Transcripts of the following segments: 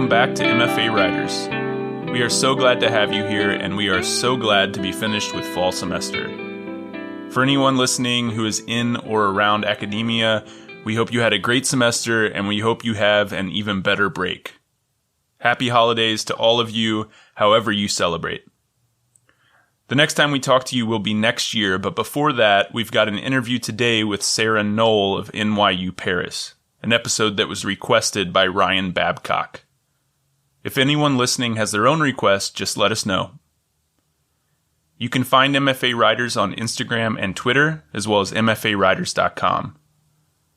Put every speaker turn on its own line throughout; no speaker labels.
welcome back to MFA Writers. We are so glad to have you here, and we are so glad to be finished with fall semester. For anyone listening who is in or around academia, we hope you had a great semester, and we hope you have an even better break. Happy holidays to all of you, however you celebrate. The next time we talk to you will be next year, but before that, we've got an interview today with Ann Noel of NYU Paris, an episode that was requested by Ryan Babcock. If anyone listening has their own request, just let us know. You can find MFA Writers on Instagram and Twitter, as well as mfawriters.com.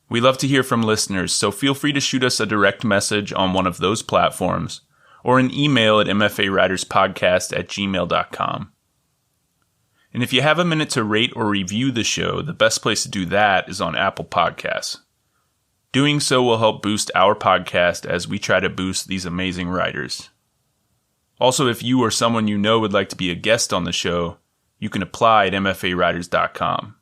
We love to hear from listeners, so feel free to shoot us a direct message on one of those platforms, or an email at mfawriterspodcast@gmail.com. And if you have a minute to rate or review the show, the best place to do that is on Apple Podcasts. Doing so will help boost our podcast as we try to boost these amazing writers. Also, if you or someone you know would like to be a guest on the show, you can apply at mfawriters.com.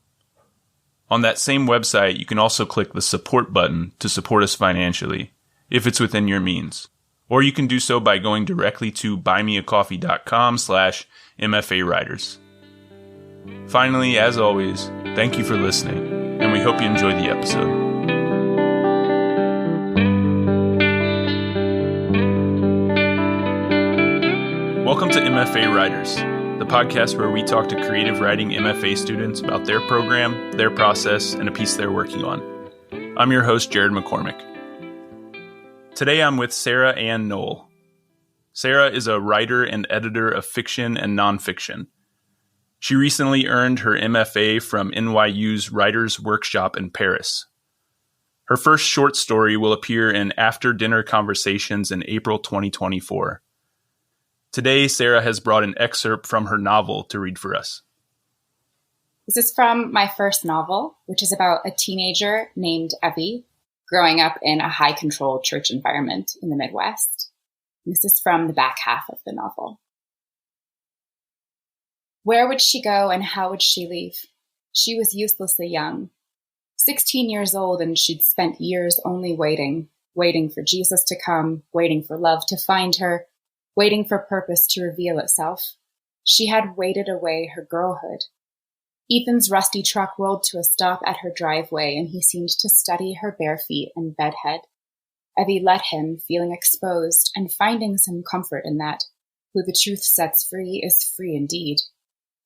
On that same website, you can also click the support button to support us financially, if it's within your means. Or you can do so by going directly to buymeacoffee.com/mfawriters. Finally, as always, thank you for listening, and we hope you enjoy the episode. Welcome to MFA Writers, the podcast where we talk to creative writing MFA students about their program, their process, and a piece they're working on. I'm your host, Jared McCormick. Today I'm with Ann Noel. Sarah is a writer and editor of fiction and nonfiction. She recently earned her MFA from NYU's Writers' Workshop in Paris. Her first short story will appear in After Dinner Conversations in April 2024. Today, Sarah has brought an excerpt from her novel to read for us.
This is from my first novel, which is about a teenager named Evie growing up in a high-control church environment in the Midwest. This is from the back half of the novel. Where would she go and how would she leave? She was uselessly young. 16 years old, and she'd spent years only waiting for Jesus to come, waiting for love to find her, waiting for purpose to reveal itself. She had waited away her girlhood. Ethan's rusty truck rolled to a stop at her driveway, and he seemed to study her bare feet and bedhead. Evie let him, feeling exposed and finding some comfort in that. Who the truth sets free is free indeed.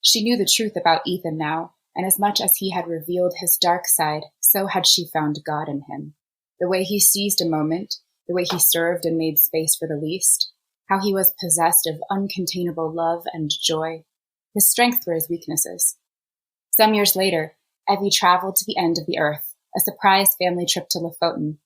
She knew the truth about Ethan now, and as much as he had revealed his dark side, so had she found God in him. The way he seized a moment, the way he served and made space for the least, how he was possessed of uncontainable love and joy. His strength were his weaknesses. Some years later, Evie traveled to the end of the earth, a surprise family trip to Lofoten.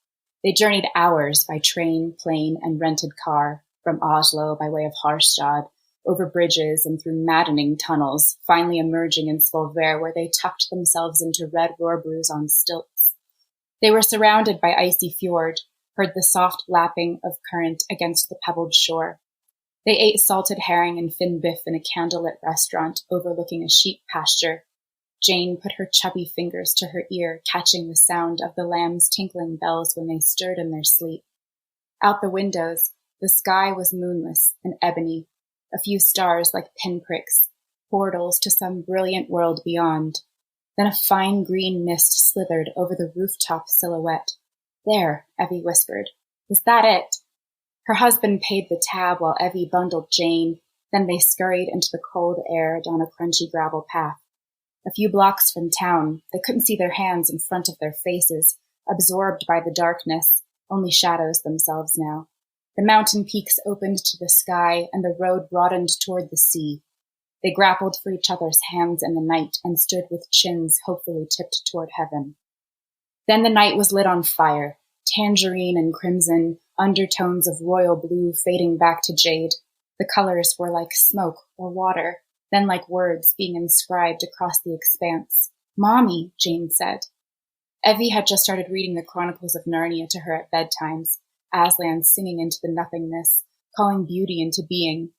They journeyed hours by train, plane, and rented car, from Oslo by way of Harstad, over bridges and through maddening tunnels, finally emerging in Svolvær, where they tucked themselves into red roerbrews on stilts. They were surrounded by icy fjord, heard the soft lapping of current against the pebbled shore. They ate salted herring and fin biff in a candlelit restaurant overlooking a sheep pasture. Jane put her chubby fingers to her ear, catching the sound of the lambs' tinkling bells when they stirred in their sleep. Out the windows, the sky was moonless and ebony, a few stars like pinpricks, portals to some brilliant world beyond. Then a fine green mist slithered over the rooftop silhouette. There, Evie whispered. Is that it? Her husband paid the tab while Evie bundled Jane. Then they scurried into the cold air down a crunchy gravel path. A few blocks from town, they couldn't see their hands in front of their faces, absorbed by the darkness, only shadows themselves now. The mountain peaks opened to the sky, and the road broadened toward the sea. They grappled for each other's hands in the night and stood with chins hopefully tipped toward heaven. Then the night was lit on fire, tangerine and crimson, undertones of royal blue fading back to jade. The colors were like smoke or water, then like words being inscribed across the expanse. Mommy, Jane said. Evie had just started reading the Chronicles of Narnia to her at bedtimes, Aslan singing into the nothingness, calling beauty into being.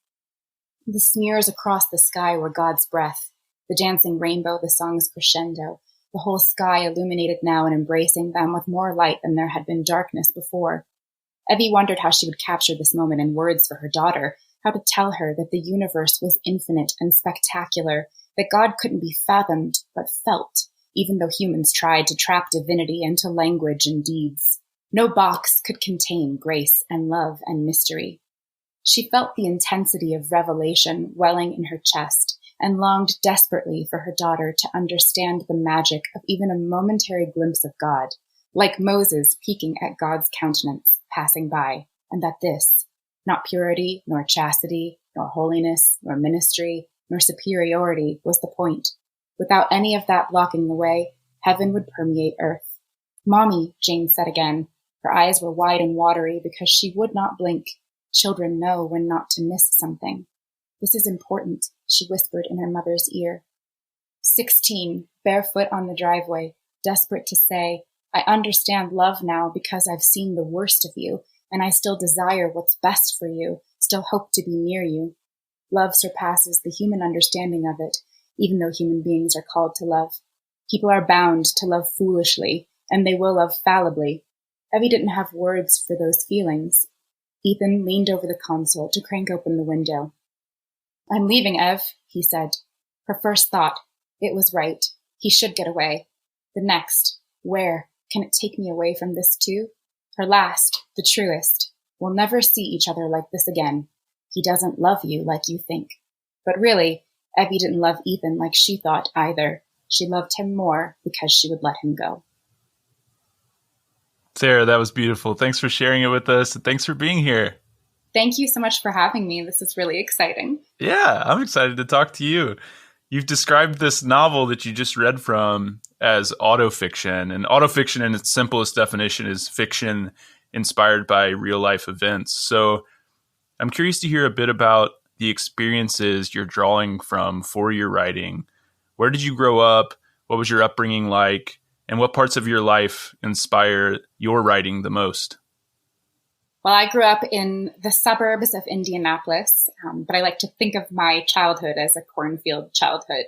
The smears across the sky were God's breath, the dancing rainbow the song's crescendo, the whole sky illuminated now and embracing them with more light than there had been darkness before. Evie wondered how she would capture this moment in words for her daughter, how to tell her that the universe was infinite and spectacular, that God couldn't be fathomed but felt, even though humans tried to trap divinity into language and deeds. No box could contain grace and love and mystery. She felt the intensity of revelation welling in her chest and longed desperately for her daughter to understand the magic of even a momentary glimpse of God, like Moses peeking at God's countenance passing by, and that this, not purity, nor chastity, nor holiness, nor ministry, nor superiority was the point. Without any of that blocking the way, heaven would permeate earth. "Mommy," Jane said again. Her eyes were wide and watery because she would not blink. Children know when not to miss something. "This is important," she whispered in her mother's ear. 16, barefoot on the driveway, desperate to say, "I understand love now because I've seen the worst of you, and I still desire what's best for you, still hope to be near you." Love surpasses the human understanding of it, even though human beings are called to love. People are bound to love foolishly, and they will love fallibly. Evie didn't have words for those feelings. Ethan leaned over the console to crank open the window. "I'm leaving, Ev," he said. Her first thought, it was right. He should get away. The next, where? Can it take me away from this too? Her last, the truest. We'll never see each other like this again. He doesn't love you like you think. But really, Evie didn't love Ethan like she thought either. She loved him more because she would let him go.
Sarah, that was beautiful. Thanks for sharing it with us. And thanks for being here.
Thank you so much for having me. This is really exciting.
Yeah, I'm excited to talk to you. You've described this novel that you just read from as autofiction. And autofiction, in its simplest definition, is fiction inspired by real-life events. So I'm curious to hear a bit about the experiences you're drawing from for your writing. Where did you grow up? What was your upbringing like? And what parts of your life inspire your writing the most?
Well, I grew up in the suburbs of Indianapolis, but I like to think of my childhood as a cornfield childhood.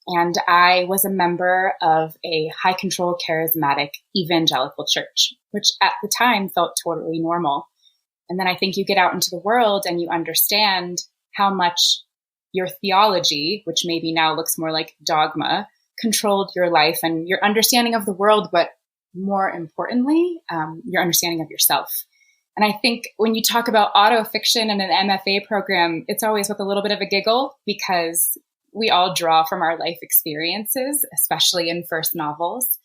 And I was a member of a high-control, charismatic evangelical church, which at the time felt totally normal. And then I think you get out into the world and you understand how much your theology, which maybe now looks more like dogma, controlled your life and your understanding of the world, but more importantly, your understanding of yourself. And I think when you talk about autofiction in an MFA program, it's always with a little bit of a giggle because we all draw from our life experiences, especially in first novels.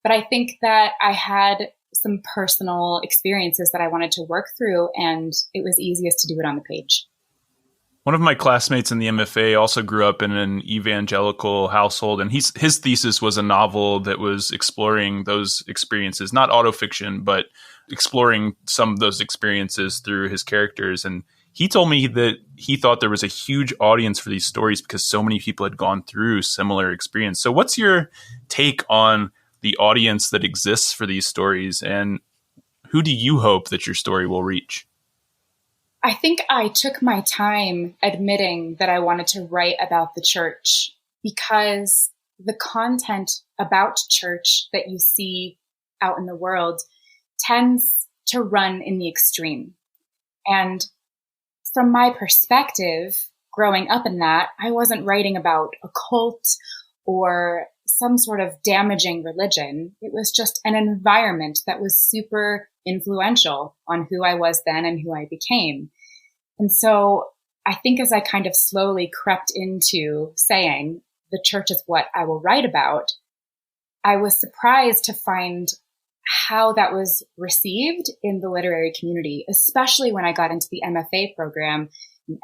But I think that I had some personal experiences that I wanted to work through, and it was easiest to do it on the page.
One of my classmates in the MFA also grew up in an evangelical household, and his thesis was a novel that was exploring those experiences, not autofiction, but exploring some of those experiences through his characters. And he told me that he thought there was a huge audience for these stories because so many people had gone through similar experience. So what's your take on the audience that exists for these stories, and who do you hope that your story will reach?
I think I took my time admitting that I wanted to write about the church because the content about church that you see out in the world tends to run in the extreme. And from my perspective, growing up in that, I wasn't writing about a cult or some sort of damaging religion. It was just an environment that was super influential on who I was then and who I became. And so I think as I kind of slowly crept into saying the church is what I will write about, I was surprised to find how that was received in the literary community, especially when I got into the MFA program.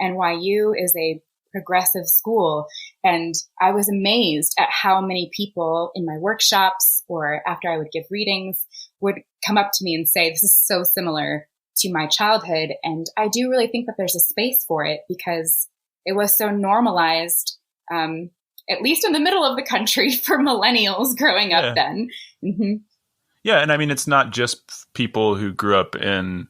NYU is a progressive school, and I was amazed at how many people in my workshops or after I would give readings would come up to me and say, "This is so similar to my childhood." And I do really think that there's a space for it because it was so normalized, at least in the middle of the country for millennials growing up then. Mm-hmm.
Yeah. And I mean, it's not just people who grew up in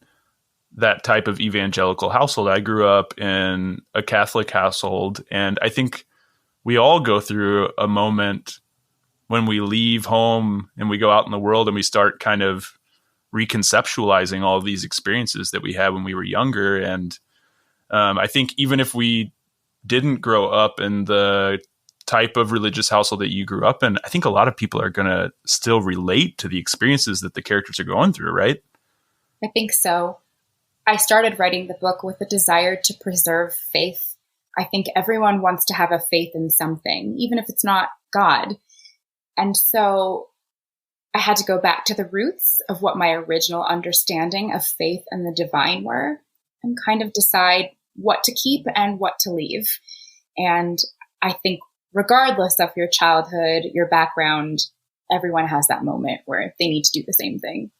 that type of evangelical household. I grew up in a Catholic household, and I think we all go through a moment when we leave home and we go out in the world and we start kind of reconceptualizing all of these experiences that we had when we were younger. And I think even if we didn't grow up in the type of religious household that you grew up in, I think a lot of people are going to still relate to the experiences that the characters are going through, right?
I think so. I started writing the book with a desire to preserve faith. I think everyone wants to have a faith in something, even if it's not God. And so I had to go back to the roots of what my original understanding of faith and the divine were, and kind of decide what to keep and what to leave. And I think regardless of your childhood, your background, everyone has that moment where they need to do the same thing.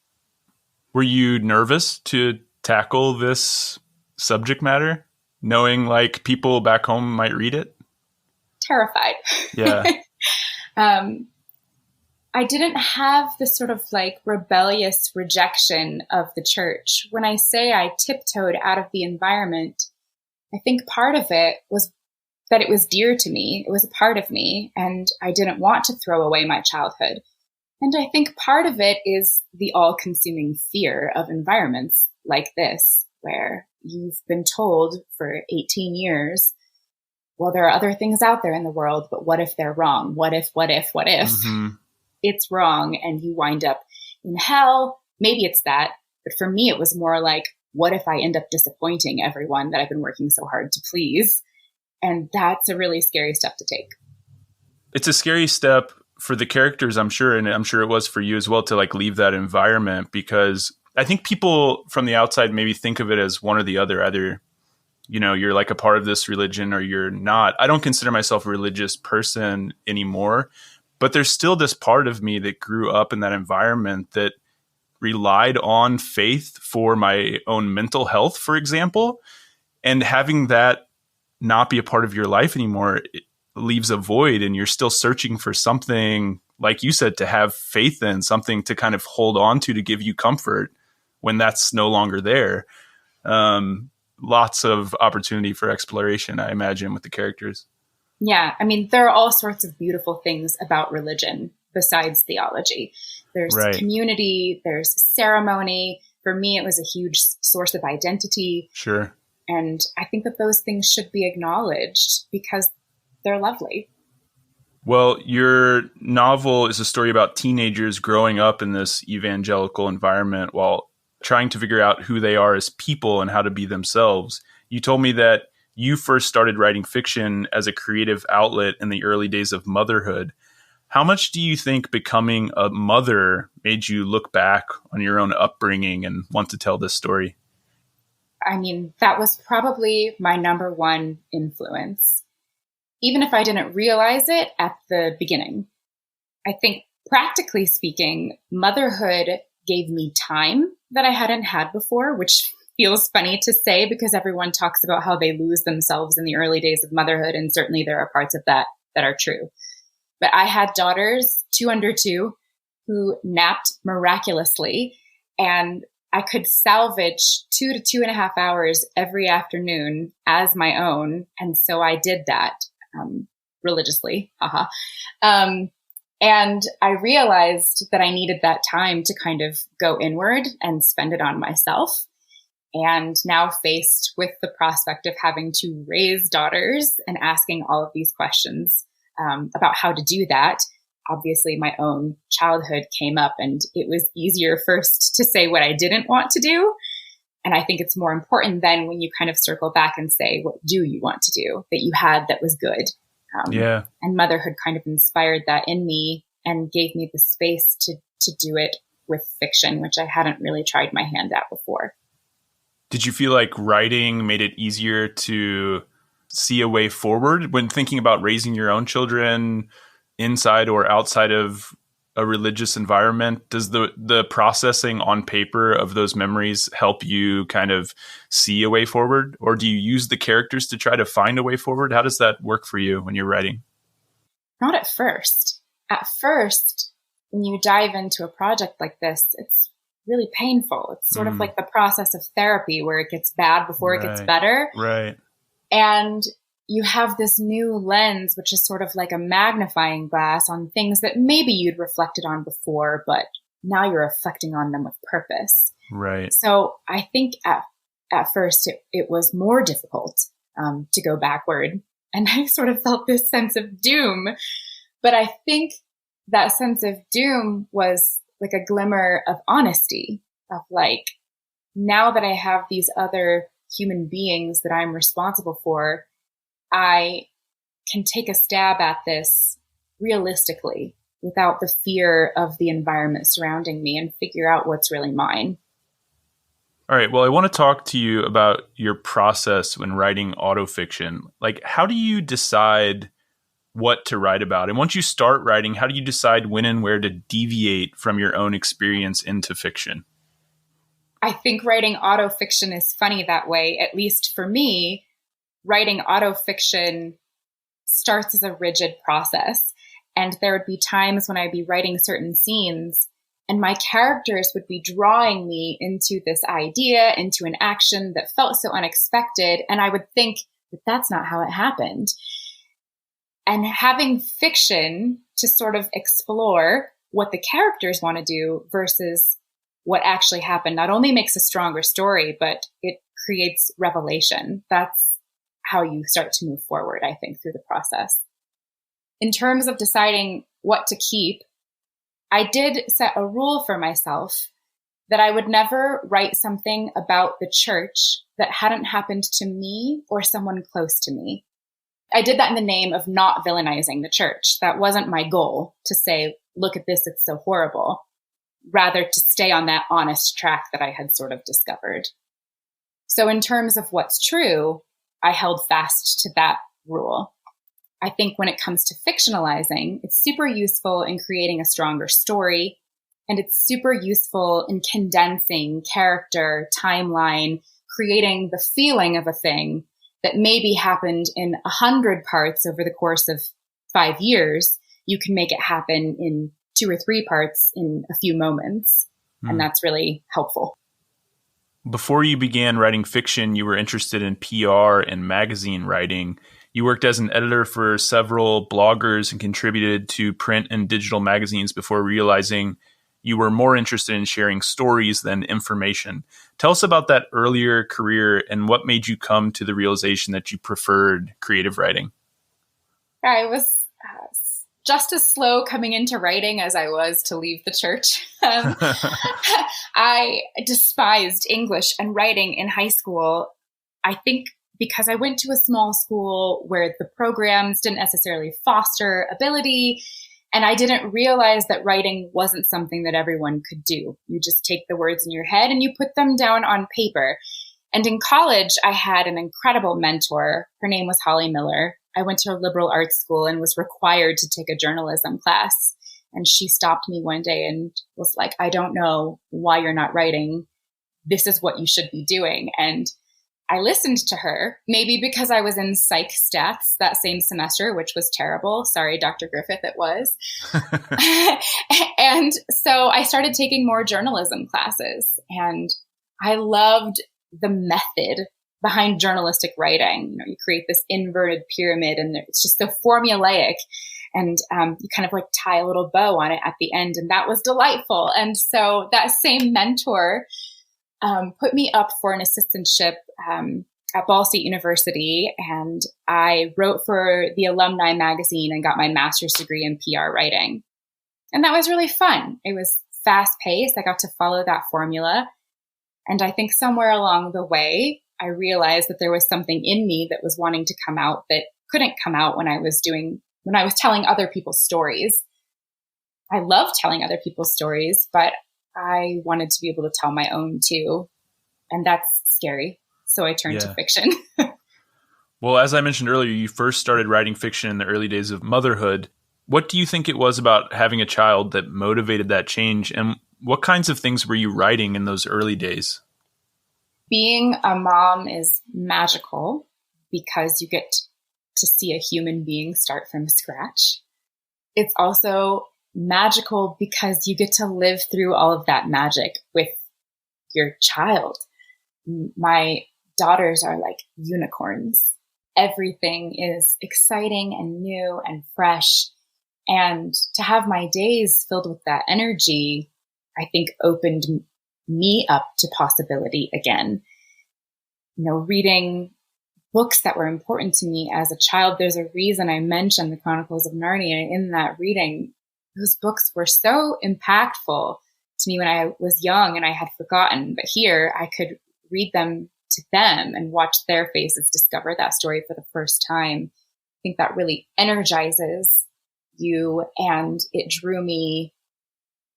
Were you nervous to tackle this subject matter, knowing like people back home might read it?
Terrified.
Yeah.
I didn't have this sort of like rebellious rejection of the church. When I say I tiptoed out of the environment, I think part of it was that it was dear to me. It was a part of me, and I didn't want to throw away my childhood. And I think part of it is the all-consuming fear of environments like this, where you've been told for 18 years, well, there are other things out there in the world, but what if they're wrong? What if?
Mm-hmm.
It's wrong and you wind up in hell? Maybe it's that. But for me, it was more like, what if I end up disappointing everyone that I've been working so hard to please? And that's a really scary step to take.
It's a scary step for the characters, I'm sure. And I'm sure it was for you as well to like leave that environment, because I think people from the outside maybe think of it as one or the other. Either, you know, you're like a part of this religion or you're not. I don't consider myself a religious person anymore, but there's still this part of me that grew up in that environment that relied on faith for my own mental health, for example. And having that not be a part of your life anymore, it leaves a void, and you're still searching for something, like you said, to have faith in, something to kind of hold on to give you comfort when that's no longer there. Lots of opportunity for exploration, I imagine, with the characters.
Yeah. I mean, there are all sorts of beautiful things about religion besides theology. There's community, there's ceremony. For me, it was a huge source of identity.
Sure.
And I think that those things should be acknowledged because they're lovely.
Well, your novel is a story about teenagers growing up in this evangelical environment while trying to figure out who they are as people and how to be themselves. You told me that you first started writing fiction as a creative outlet in the early days of motherhood. How much do you think becoming a mother made you look back on your own upbringing and want to tell this story?
I mean, that was probably my number one influence, even if I didn't realize it at the beginning. I think, practically speaking, motherhood gave me time that I hadn't had before, which feels funny to say because everyone talks about how they lose themselves in the early days of motherhood, and certainly there are parts of that that are true. But I had daughters, 2 under 2, who napped miraculously, and I could salvage 2 to 2.5 hours every afternoon as my own. And so I did that religiously. And I realized that I needed that time to kind of go inward and spend it on myself. And now faced with the prospect of having to raise daughters and asking all of these questions about how to do that, obviously my own childhood came up, and it was easier first to say what I didn't want to do. And I think it's more important then when you kind of circle back and say, what do you want to do that you had that was good? And motherhood kind of inspired that in me and gave me the space to do it with fiction, which I hadn't really tried my hand at before.
Did you feel like writing made it easier to see a way forward when thinking about raising your own children inside or outside of a religious environment? Does the processing on paper of those memories help you kind of see a way forward? Or do you use the characters to try to find a way forward? How does that work for you when you're writing?
Not at first. At first, when you dive into a project like this, it's really painful. It's sort of like the process of therapy where it gets bad before it gets better.
Right.
And you have this new lens, which is sort of like a magnifying glass on things that maybe you'd reflected on before, but now you're reflecting on them with purpose.
Right.
So I think at first it was more difficult to go backward. And I sort of felt this sense of doom. But I think that sense of doom was like a glimmer of honesty, of like, now that I have these other human beings that I'm responsible for, I can take a stab at this realistically without the fear of the environment surrounding me and figure out what's really mine.
All right. Well, I want to talk to you about your process when writing autofiction. Like, how do you decide what to write about? And once you start writing, how do you decide when and where to deviate from your own experience into fiction?
I think writing autofiction is funny that way. At least for me, writing autofiction starts as a rigid process. And there would be times when I'd be writing certain scenes and my characters would be drawing me into this idea, into an action that felt so unexpected. And I would think that that's not how it happened. And having fiction to sort of explore what the characters want to do versus what actually happened not only makes a stronger story, but it creates revelation. That's how you start to move forward, I think, through the process. In terms of deciding what to keep, I did set a rule for myself that I would never write something about the church that hadn't happened to me or someone close to me. I did that in the name of not villainizing the church. That wasn't my goal, to say, look at this, it's so horrible. Rather, to stay on that honest track that I had sort of discovered. So in terms of what's true, I held fast to that rule. I think when it comes to fictionalizing, it's super useful in creating a stronger story, and it's super useful in condensing character, timeline, creating the feeling of a thing that maybe happened in 100 parts over the course of 5 years. You can make it happen in 2 or 3 parts in a few moments. And that's really helpful.
Before you began writing fiction, you were interested in PR and magazine writing. You worked as an editor for several bloggers and contributed to print and digital magazines before realizing you were more interested in sharing stories than information. Tell us about that earlier career and what made you come to the realization that you preferred creative writing.
I was just as slow coming into writing as I was to leave the church. I despised English and writing in high school. I think because I went to a small school where the programs didn't necessarily foster ability, and I didn't realize that writing wasn't something that everyone could do. You just take the words in your head and you put them down on paper. And in college, I had an incredible mentor. Her name was Holly Miller. I went to a liberal arts school and was required to take a journalism class. And she stopped me one day and was like, I don't know why you're not writing. This is what you should be doing. And I listened to her, maybe because I was in psych stats that same semester, which was terrible. Sorry, Dr. Griffith, it was. And so I started taking more journalism classes, and I loved the method behind journalistic writing. You know, you create this inverted pyramid and it's just so formulaic, and you kind of like tie a little bow on it at the end. And that was delightful. And so that same mentor put me up for an assistantship at Ball State University, and I wrote for the alumni magazine and got my master's degree in PR writing. And that was really fun. It was fast paced. I got to follow that formula. And I think somewhere along the way, I realized that there was something in me that was wanting to come out that couldn't come out when I was telling other people's stories. I love telling other people's stories, but I wanted to be able to tell my own too. And that's scary. So I turned to fiction.
Well, as I mentioned earlier, you first started writing fiction in the early days of motherhood. What do you think it was about having a child that motivated that change? And what kinds of things were you writing in those early days?
Being a mom is magical because you get to see a human being start from scratch. It's also magical because you get to live through all of that magic with your child. My daughters are like unicorns. Everything is exciting and new and fresh. And to have my days filled with that energy, I think opened me up to possibility again. Reading books that were important to me as a child. There's a reason I mentioned the Chronicles of Narnia in that reading. Those books were so impactful to me when I was young and I had forgotten. But here I could read them to them and watch their faces discover that story for the first time. I think that really energizes you, and it drew me.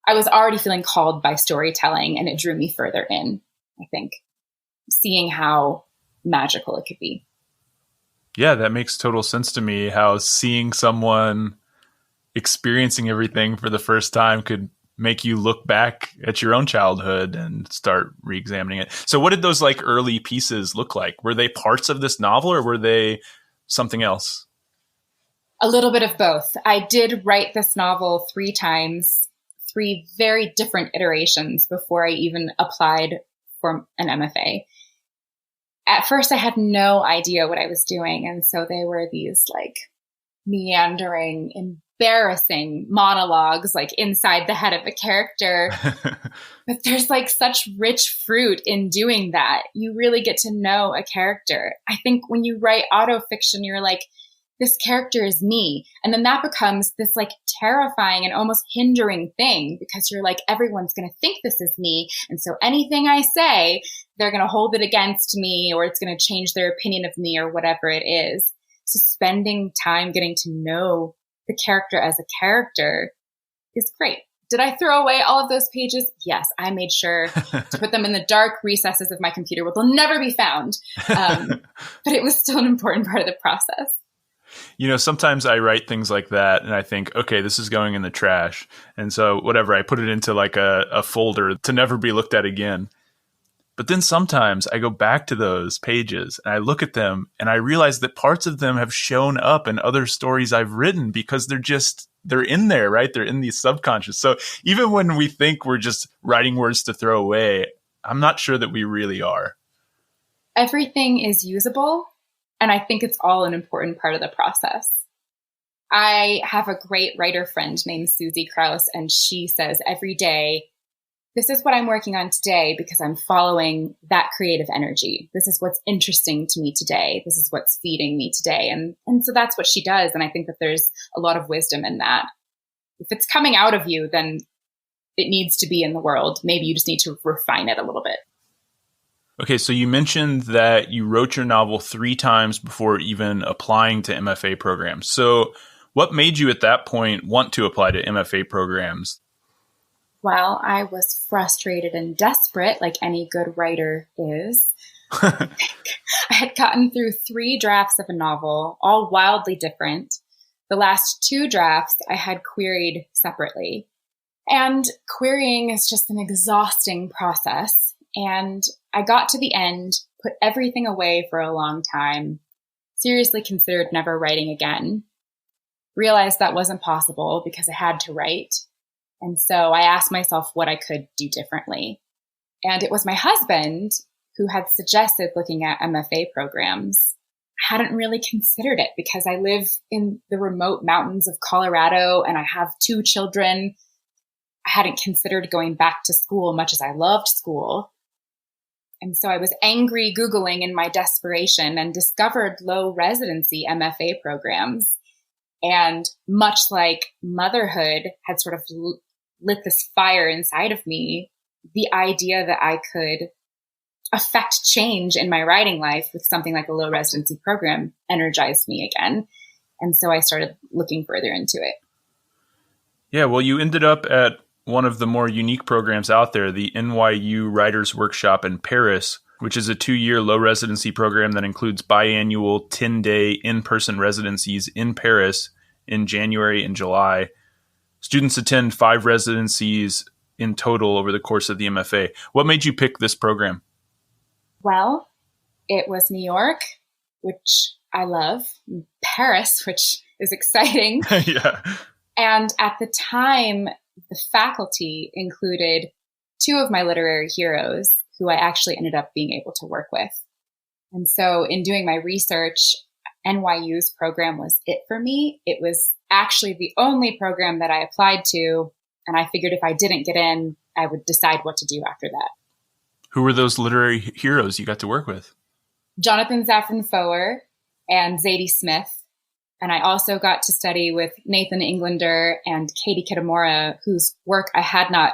I was already feeling called by storytelling, and it drew me further in, I think, seeing how magical it could be.
Yeah, that makes total sense to me, how seeing someone experiencing everything for the first time could make you look back at your own childhood and start re-examining it. So what did those like early pieces look like? Were they parts of this novel or were they something else?
A little bit of both. I did write this novel 3 times, 3 very different iterations before I even applied for an MFA. At first, I had no idea what I was doing. And so they were these like meandering, embarrassing monologues like inside the head of a character. But there's like such rich fruit in doing that. You really get to know a character. I think when you write autofiction, you're like, this character is me. And then that becomes this like terrifying and almost hindering thing because you're like, everyone's going to think this is me. And so anything I say, they're going to hold it against me, or it's going to change their opinion of me, or whatever it is. So spending time getting to know the character as a character is great. Did I throw away all of those pages? Yes, I made sure to put them in the dark recesses of my computer where they'll never be found. But it was still an important part of the process.
Sometimes I write things like that and I think, okay, this is going in the trash. And so whatever, I put it into like a folder to never be looked at again. But then sometimes I go back to those pages and I look at them and I realize that parts of them have shown up in other stories I've written because they're in there, right? They're in the subconscious. So even when we think we're just writing words to throw away, I'm not sure that we really are.
Everything is usable. And I think it's all an important part of the process. I have a great writer friend named Susie Krause, and she says every day, this is what I'm working on today because I'm following that creative energy. This is what's interesting to me today. This is what's feeding me today. And so that's what she does. And I think that there's a lot of wisdom in that. If it's coming out of you, then it needs to be in the world. Maybe you just need to refine it a little bit.
Okay, so you mentioned that you wrote your novel 3 times before even applying to MFA programs. So what made you at that point want to apply to MFA programs?
Well, I was frustrated and desperate, like any good writer is. I had gotten through 3 drafts of a novel, all wildly different. The last 2 drafts I had queried separately. And querying is just an exhausting process. And I got to the end, put everything away for a long time, seriously considered never writing again, realized that wasn't possible because I had to write. And so I asked myself what I could do differently. And it was my husband who had suggested looking at MFA programs. I hadn't really considered it because I live in the remote mountains of Colorado and I have 2 children. I hadn't considered going back to school much as I loved school. And so I was angry Googling in my desperation and discovered low residency MFA programs. And much like motherhood had sort of lit this fire inside of me, the idea that I could affect change in my writing life with something like a low residency program energized me again. And so I started looking further into it.
Yeah, well, you ended up at one of the more unique programs out there, the NYU Writers Workshop in Paris, which is a 2-year low residency program that includes biannual 10-day in-person residencies in Paris in January and July. Students attend 5 residencies in total over the course of the MFA. What made you pick this program?
Well, it was New York, which I love, Paris, which is exciting.
Yeah.
And at the time, the faculty included 2 of my literary heroes who I actually ended up being able to work with. And so in doing my research, NYU's program was it for me. It was actually the only program that I applied to. And I figured if I didn't get in, I would decide what to do after that.
Who were those literary heroes you got to work with?
Jonathan Safran Foer and Zadie Smith. And I also got to study with Nathan Englander and Katie Kitamura, whose work I had not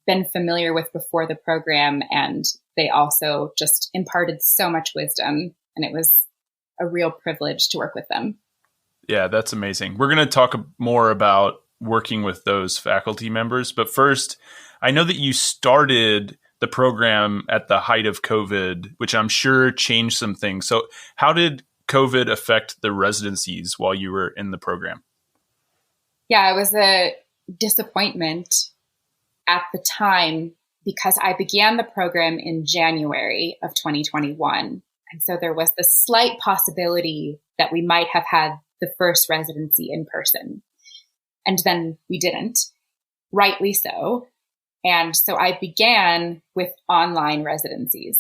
been familiar with before the program. And they also just imparted so much wisdom. And it was a real privilege to work with them.
Yeah, that's amazing. We're going to talk more about working with those faculty members. But first, I know that you started the program at the height of COVID, which I'm sure changed some things. So how did COVID affect the residencies while you were in the program?
Yeah, it was a disappointment at the time because I began the program in January of 2021. And so there was the slight possibility that we might have had the first residency in person. And then we didn't, rightly so. And so I began with online residencies,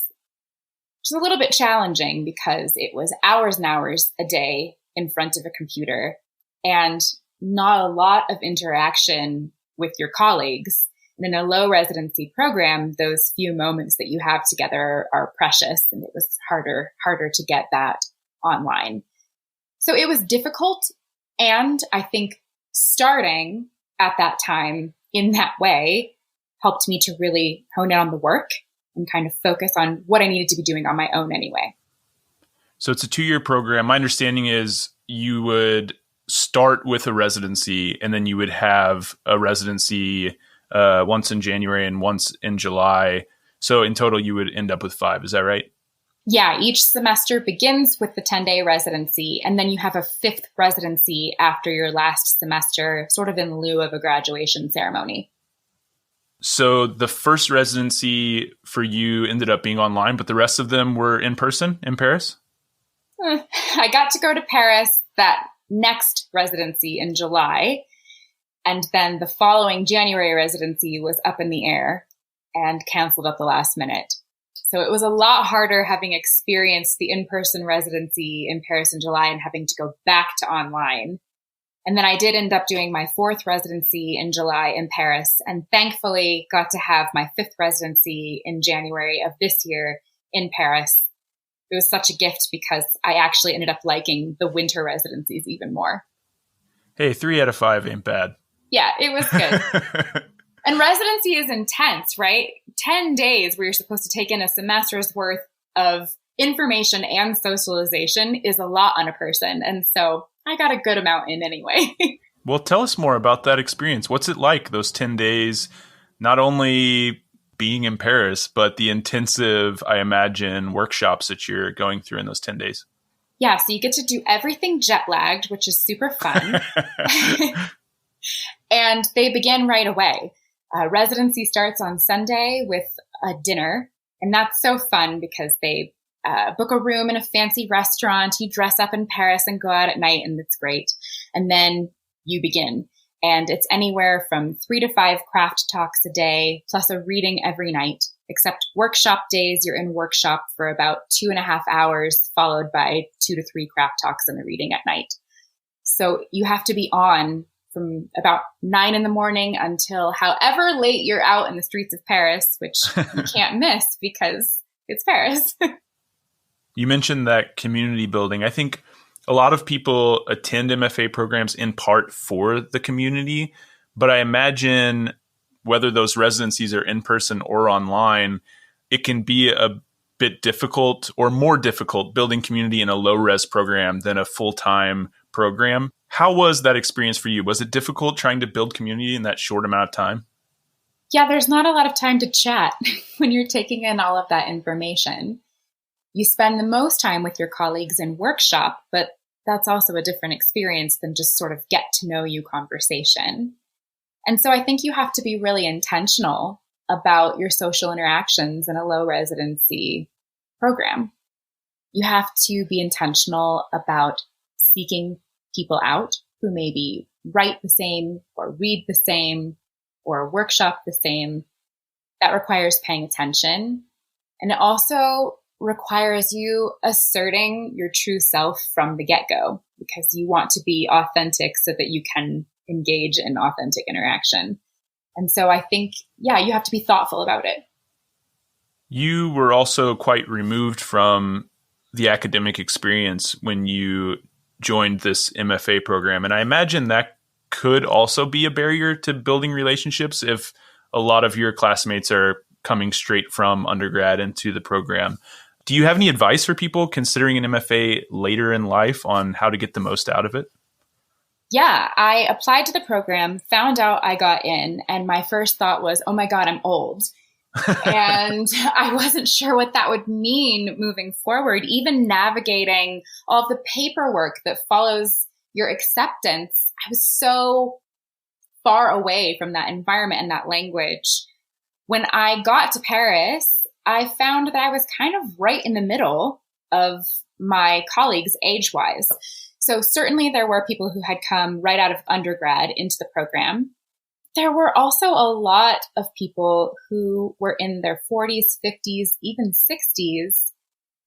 which is a little bit challenging because it was hours and hours a day in front of a computer and not a lot of interaction with your colleagues. And in a low residency program, those few moments that you have together are precious, and it was harder to get that online. So it was difficult. And I think starting at that time in that way helped me to really hone in on the work and kind of focus on what I needed to be doing on my own anyway.
So it's a 2-year program. My understanding is you would start with a residency and then you would have a residency once in January and once in July. So in total, you would end up with 5. Is that right?
Yeah, each semester begins with the 10-day residency, and then you have a 5th residency after your last semester, sort of in lieu of a graduation ceremony.
So the first residency for you ended up being online, but the rest of them were in person in Paris?
I got to go to Paris that next residency in July, and then the following January residency was up in the air and canceled at the last minute. So it was a lot harder having experienced the in-person residency in Paris in July and having to go back to online. And then I did end up doing my 4th residency in July in Paris, and thankfully got to have my 5th residency in January of this year in Paris. It was such a gift because I actually ended up liking the winter residencies even more.
Hey, 3 out of 5 ain't bad.
Yeah, it was good. And residency is intense, right? 10 days where you're supposed to take in a semester's worth of information and socialization is a lot on a person. And so I got a good amount in anyway.
Well, tell us more about that experience. What's it like, those 10 days, not only being in Paris, but the intensive, I imagine, workshops that you're going through in those 10 days?
Yeah, so you get to do everything jet lagged, which is super fun. And they begin right away. Residency starts on Sunday with a dinner, and that's so fun because they book a room in a fancy restaurant. You dress up in Paris and go out at night, and it's great. And then you begin. And it's anywhere from 3 to 5 craft talks a day, plus a reading every night, except workshop days, you're in workshop for about 2.5 hours, followed by 2 to 3 craft talks and a reading at night. So you have to be on from about 9 in the morning until however late you're out in the streets of Paris, which you can't miss because it's Paris.
You mentioned that community building. I think a lot of people attend MFA programs in part for the community, but I imagine whether those residencies are in person or online, it can be a bit difficult or more difficult building community in a low res program than a full-time program. How was that experience for you? Was it difficult trying to build community in that short amount of time?
Yeah, there's not a lot of time to chat when you're taking in all of that information. You spend the most time with your colleagues in workshop, but that's also a different experience than just sort of get to know you conversation. And so I think you have to be really intentional about your social interactions in a low residency program. You have to be intentional about seeking people out who maybe write the same or read the same or workshop the same. That requires paying attention. And it also requires you asserting your true self from the get-go because you want to be authentic so that you can engage in authentic interaction. And so I think, yeah, you have to be thoughtful about it.
You were also quite removed from the academic experience when you joined this MFA program. And I imagine that could also be a barrier to building relationships if a lot of your classmates are coming straight from undergrad into the program. Do you have any advice for people considering an MFA later in life on how to get the most out of it?
Yeah, I applied to the program, found out I got in, and my first thought was, oh my God, I'm old. And I wasn't sure what that would mean moving forward, even navigating all of the paperwork that follows your acceptance. I was so far away from that environment and that language. When I got to Paris, I found that I was kind of right in the middle of my colleagues age-wise. So certainly there were people who had come right out of undergrad into the program. There were also a lot of people who were in their 40s, 50s, even 60s,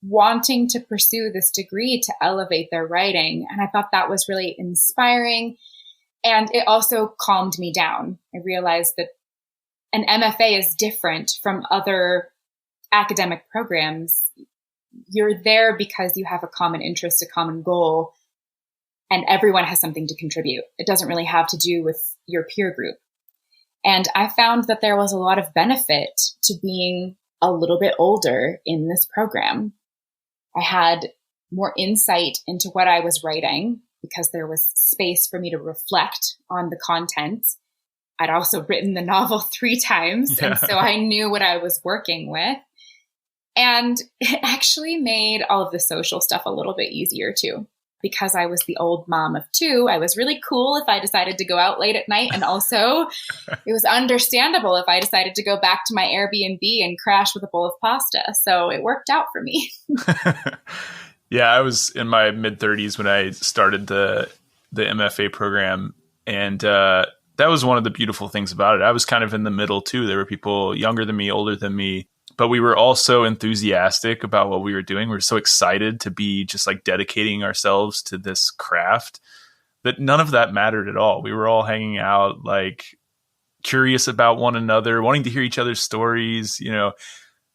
wanting to pursue this degree to elevate their writing. And I thought that was really inspiring. And it also calmed me down. I realized that an MFA is different from other academic programs. You're there because you have a common interest, a common goal, and everyone has something to contribute. It doesn't really have to do with your peer group. And I found that there was a lot of benefit to being a little bit older in this program. I had more insight into what I was writing because there was space for me to reflect on the content. I'd also written the novel 3 times, and so I knew what I was working with. And it actually made all of the social stuff a little bit easier too. Because I was the old mom of 2, I was really cool if I decided to go out late at night. And also it was understandable if I decided to go back to my Airbnb and crash with a bowl of pasta. So it worked out for me.
Yeah, I was in my mid-30s when I started the MFA program. And that was one of the beautiful things about it. I was kind of in the middle too. There were people younger than me, older than me. But we were all so enthusiastic about what we were doing. We were so excited to be just like dedicating ourselves to this craft that none of that mattered at all. We were all hanging out, like curious about one another, wanting to hear each other's stories, you know.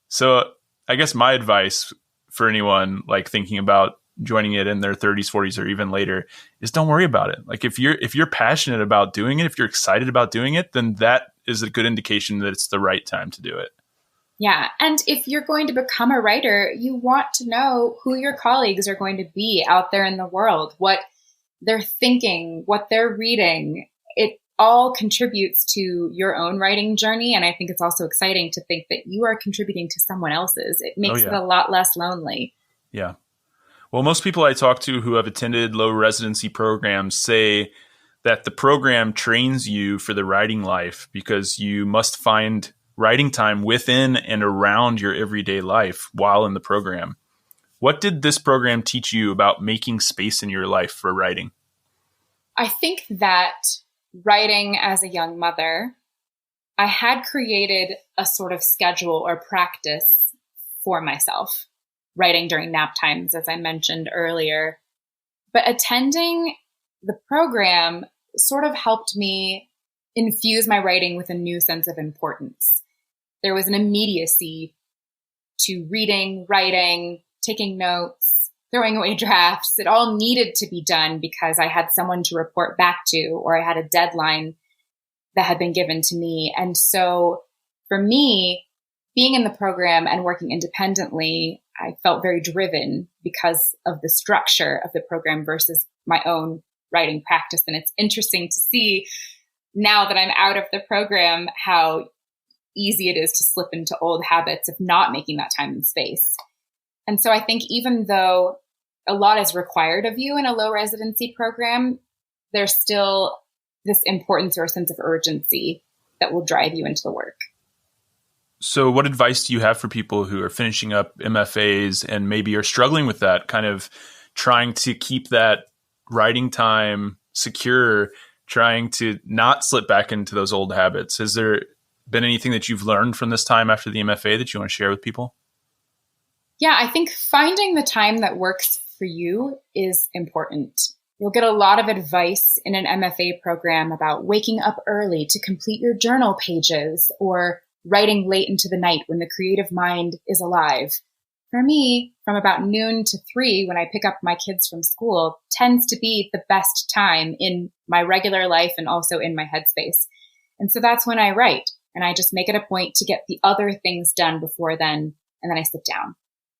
So I guess my advice for anyone like thinking about joining it in their 30s, 40s, or even later is don't worry about it. Like if you're passionate about doing it, if you're excited about doing it, then that is a good indication that it's the right time to do it.
Yeah. And if you're going to become a writer, you want to know who your colleagues are going to be out there in the world, what they're thinking, what they're reading. It all contributes to your own writing journey. And I think it's also exciting to think that you are contributing to someone else's. It makes it a lot less lonely.
Yeah. Well, most people I talk to who have attended low residency programs say that the program trains you for the writing life because you must find writing time within and around your everyday life while in the program. What did this program teach you about making space in your life for writing?
I think that writing as a young mother, I had created a sort of schedule or practice for myself, writing during nap times, as I mentioned earlier. But attending the program sort of helped me infuse my writing with a new sense of importance. There was an immediacy to reading, writing, taking notes, throwing away drafts. It all needed to be done because I had someone to report back to, or I had a deadline that had been given to me. And so for me, being in the program and working independently, I felt very driven because of the structure of the program versus my own writing practice. And it's interesting to see now that I'm out of the program how easy it is to slip into old habits of not making that time and space. And so I think even though a lot is required of you in a low residency program, there's still this importance or a sense of urgency that will drive you into the work.
So what advice do you have for people who are finishing up MFAs and maybe are struggling with that, kind of trying to keep that writing time secure, trying to not slip back into those old habits? Has there been anything that you've learned from this time after the MFA that you want to share with people?
Yeah, I think finding the time that works for you is important. You'll get a lot of advice in an MFA program about waking up early to complete your journal pages or writing late into the night when the creative mind is alive. For me, from about noon to 3, when I pick up my kids from school, tends to be the best time in my regular life and also in my headspace. And so that's when I write, and I just make it a point to get the other things done before then, and then I sit down.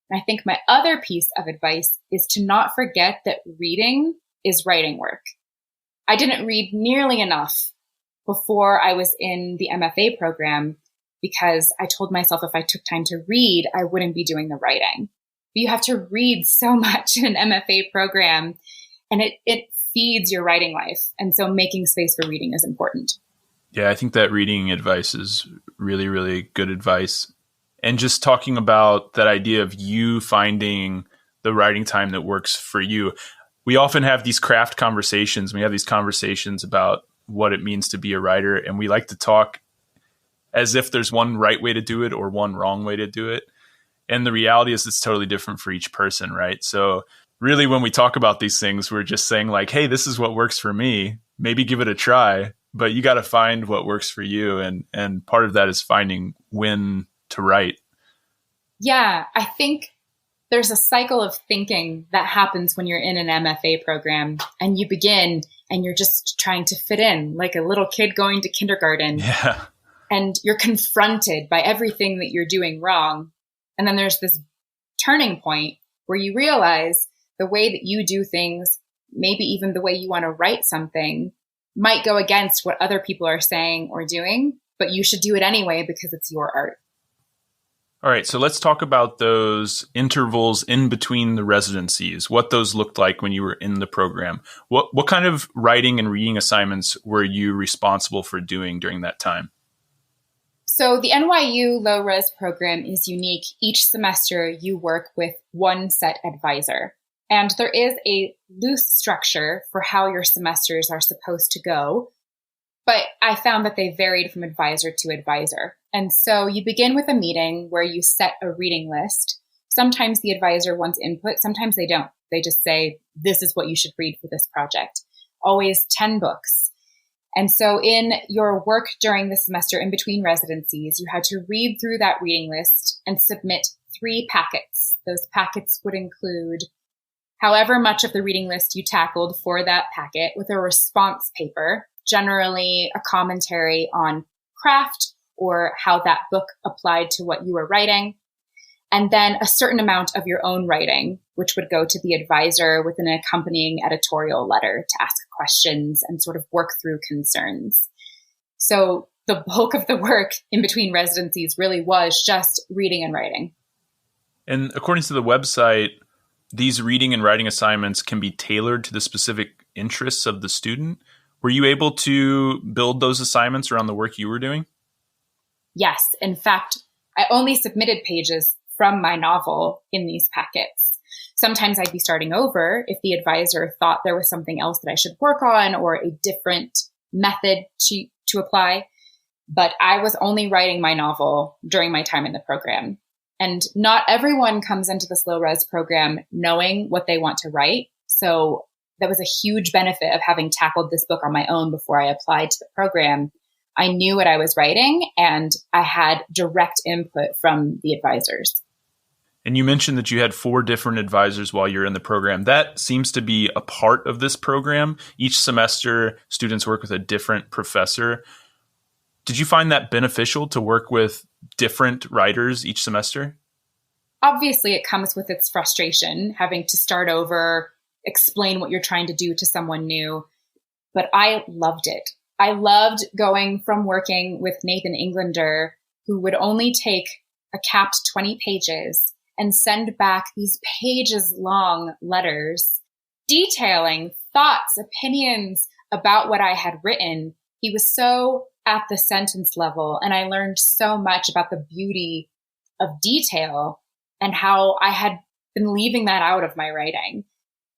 And I think my other piece of advice is to not forget that reading is writing work. I didn't read nearly enough before I was in the MFA program, because I told myself if I took time to read, I wouldn't be doing the writing. But you have to read so much in an MFA program, and it feeds your writing life. And so making space for reading is important.
Yeah, I think that reading advice is really, really good advice. And just talking about that idea of you finding the writing time that works for you. We often have these craft conversations. We have these conversations about what it means to be a writer, and we like to talk as if there's one right way to do it or one wrong way to do it. And the reality is it's totally different for each person, right? So really when we talk about these things, we're just saying like, hey, this is what works for me. Maybe give it a try, but you got to find what works for you. And part of that is finding when to write.
Yeah, I think there's a cycle of thinking that happens when you're in an MFA program and you begin and you're just trying to fit in like a little kid going to kindergarten.
Yeah.
And you're confronted by everything that you're doing wrong. And then there's this turning point where you realize the way that you do things, maybe even the way you want to write something, might go against what other people are saying or doing, but you should do it anyway because it's your art.
All right, so let's talk about those intervals in between the residencies, what those looked like when you were in the program. What kind of writing and reading assignments were you responsible for doing during that time?
So the NYU low res program is unique. Each semester you work with one set advisor, and there is a loose structure for how your semesters are supposed to go. But I found that they varied from advisor to advisor. And so you begin with a meeting where you set a reading list. Sometimes the advisor wants input. Sometimes they don't. They just say, this is what you should read for this project. Always 10 books. And so in your work during the semester in between residencies, you had to read through that reading list and submit 3 packets. Those packets would include however much of the reading list you tackled for that packet with a response paper, generally a commentary on craft or how that book applied to what you were writing, and then a certain amount of your own writing, which would go to the advisor with an accompanying editorial letter to ask questions and sort of work through concerns. So the bulk of the work in between residencies really was just reading and writing.
And according to the website, these reading and writing assignments can be tailored to the specific interests of the student. Were you able to build those assignments around the work you were doing?
Yes. In fact, I only submitted pages from my novel in these packets. Sometimes I'd be starting over if the advisor thought there was something else that I should work on or a different method to apply. But I was only writing my novel during my time in the program. And not everyone comes into this low res program knowing what they want to write. So that was a huge benefit of having tackled this book on my own before I applied to the program. I knew what I was writing and I had direct input from the advisors.
And you mentioned that you had 4 different advisors while you're in the program. That seems to be a part of this program. Each semester, students work with a different professor. Did you find that beneficial to work with different writers each semester?
Obviously, it comes with its frustration, having to start over, explain what you're trying to do to someone new. But I loved it. I loved going from working with Nathan Englander, who would only take a capped 20 pages and send back these pages long letters detailing thoughts, opinions about what I had written. He was so at the sentence level, and I learned so much about the beauty of detail and how I had been leaving that out of my writing.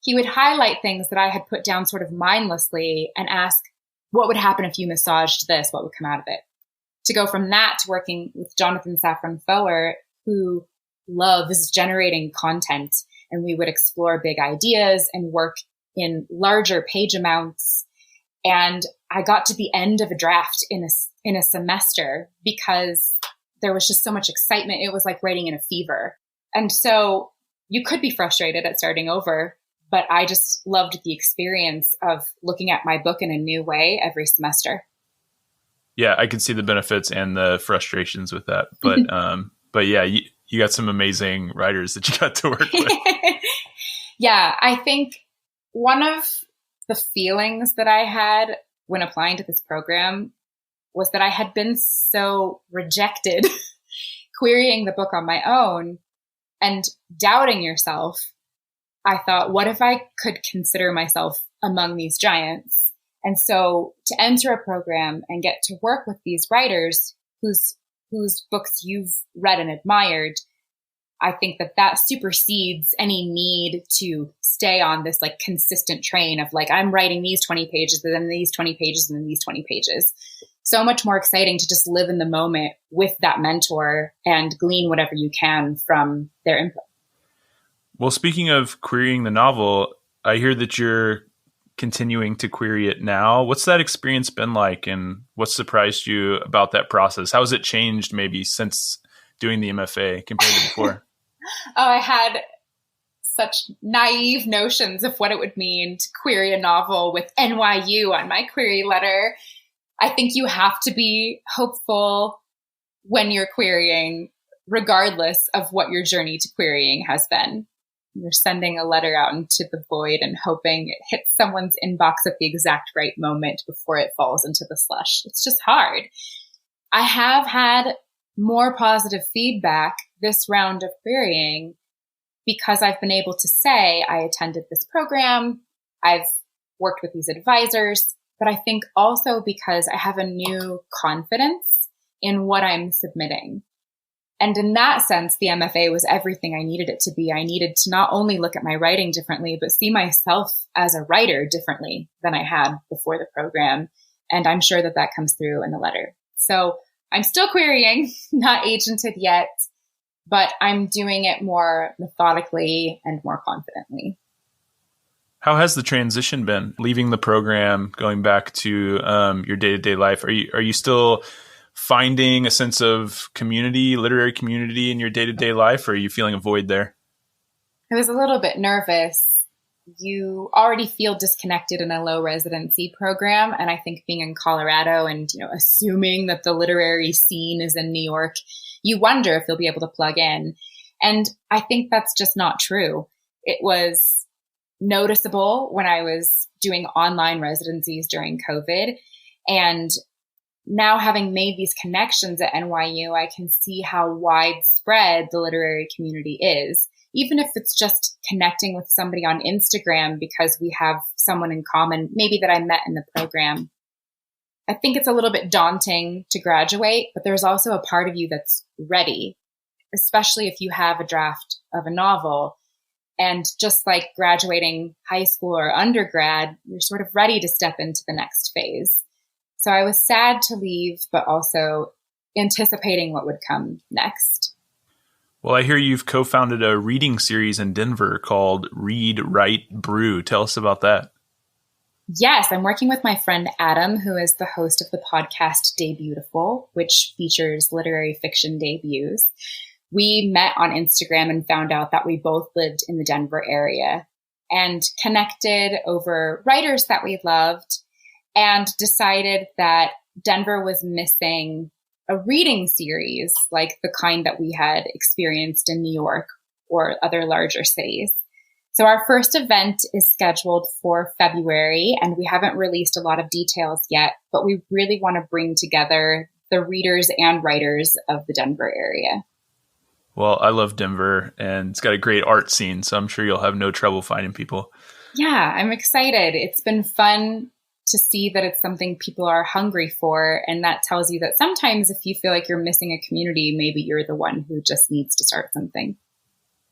He would highlight things that I had put down sort of mindlessly and ask, what would happen if you massaged this? What would come out of it? To go from that to working with Jonathan Safran Foer, who loves generating content, and we would explore big ideas and work in larger page amounts. And I got to the end of a draft in a semester because there was just so much excitement. It was like writing in a fever. And so you could be frustrated at starting over, but I just loved the experience of looking at my book in a new way every semester.
Yeah, I could see the benefits and the frustrations with that. But yeah, you got some amazing writers that you got to work with.
Yeah, I think one of the feelings that I had when applying to this program was that I had been so rejected querying the book on my own and doubting yourself. I thought, what if I could consider myself among these giants? And so to enter a program and get to work with these writers whose books you've read and admired, I think that supersedes any need to stay on this like consistent train of like, I'm writing these 20 pages and then these 20 pages and then these 20 pages. So much more exciting to just live in the moment with that mentor and glean whatever you can from their input.
Well, speaking of querying the novel, I hear that you're continuing to query it now. What's that experience been like, and what surprised you about that process? How has it changed maybe since doing the MFA compared to before?
I had such naive notions of what it would mean to query a novel with NYU on my query letter. I think you have to be hopeful when you're querying, regardless of what your journey to querying has been. You're sending a letter out into the void and hoping it hits someone's inbox at the exact right moment before it falls into the slush. It's just hard. I have had more positive feedback this round of querying because I've been able to say I attended this program, I've worked with these advisors, but I think also because I have a new confidence in what I'm submitting. And in that sense, the MFA was everything I needed it to be. I needed to not only look at my writing differently, but see myself as a writer differently than I had before the program. And I'm sure that comes through in the letter. So I'm still querying, not agented yet, but I'm doing it more methodically and more confidently.
How has the transition been, leaving the program, going back to your day-to-day life? Are you still finding a sense of community, literary community in your day-to-day life, or are you feeling a void there?
I was a little bit nervous. You already feel disconnected in a low residency program. And I think being in Colorado and, assuming that the literary scene is in New York, you wonder if you'll be able to plug in. And I think that's just not true. It was noticeable when I was doing online residencies during COVID. And now having made these connections at NYU, I can see how widespread the literary community is. Even if it's just connecting with somebody on Instagram because we have someone in common, maybe that I met in the program. I think it's a little bit daunting to graduate, but there's also a part of you that's ready, especially if you have a draft of a novel. And just like graduating high school or undergrad, you're sort of ready to step into the next phase. So I was sad to leave, but also anticipating what would come next.
Well, I hear you've co-founded a reading series in Denver called Read, Write, Brew. Tell us about that.
Yes, I'm working with my friend Adam, who is the host of the podcast Debutiful, which features literary fiction debuts. We met on Instagram and found out that we both lived in the Denver area and connected over writers that we loved and decided that Denver was missing a reading series like the kind that we had experienced in New York or other larger cities. So our first event is scheduled for February, and we haven't released a lot of details yet, but we really want to bring together the readers and writers of the Denver area.
Well, I love Denver, and it's got a great art scene, so I'm sure you'll have no trouble finding people.
Yeah, I'm excited. It's been fun to see that it's something people are hungry for. And that tells you that sometimes if you feel like you're missing a community, maybe you're the one who just needs to start something.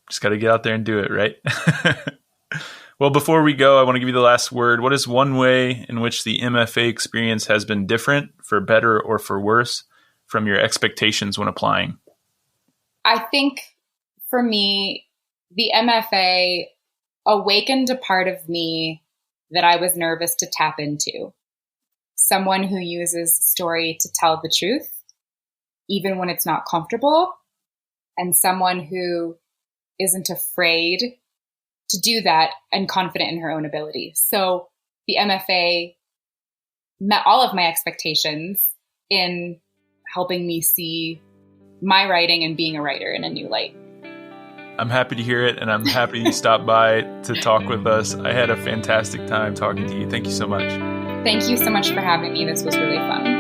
Just got to get out there and do it, right? Well, before we go, I want to give you the last word. What is one way in which the MFA experience has been different, for better or for worse, from your expectations when applying?
I think for me, the MFA awakened a part of me that I was nervous to tap into. Someone who uses story to tell the truth, even when it's not comfortable, and someone who isn't afraid to do that and confident in her own ability. So the MFA met all of my expectations in helping me see my writing and being a writer in a new light.
I'm happy to hear it, and I'm happy you stopped by to talk with us. I had a fantastic time talking to you. Thank you so much.
Thank you so much for having me. This was really fun.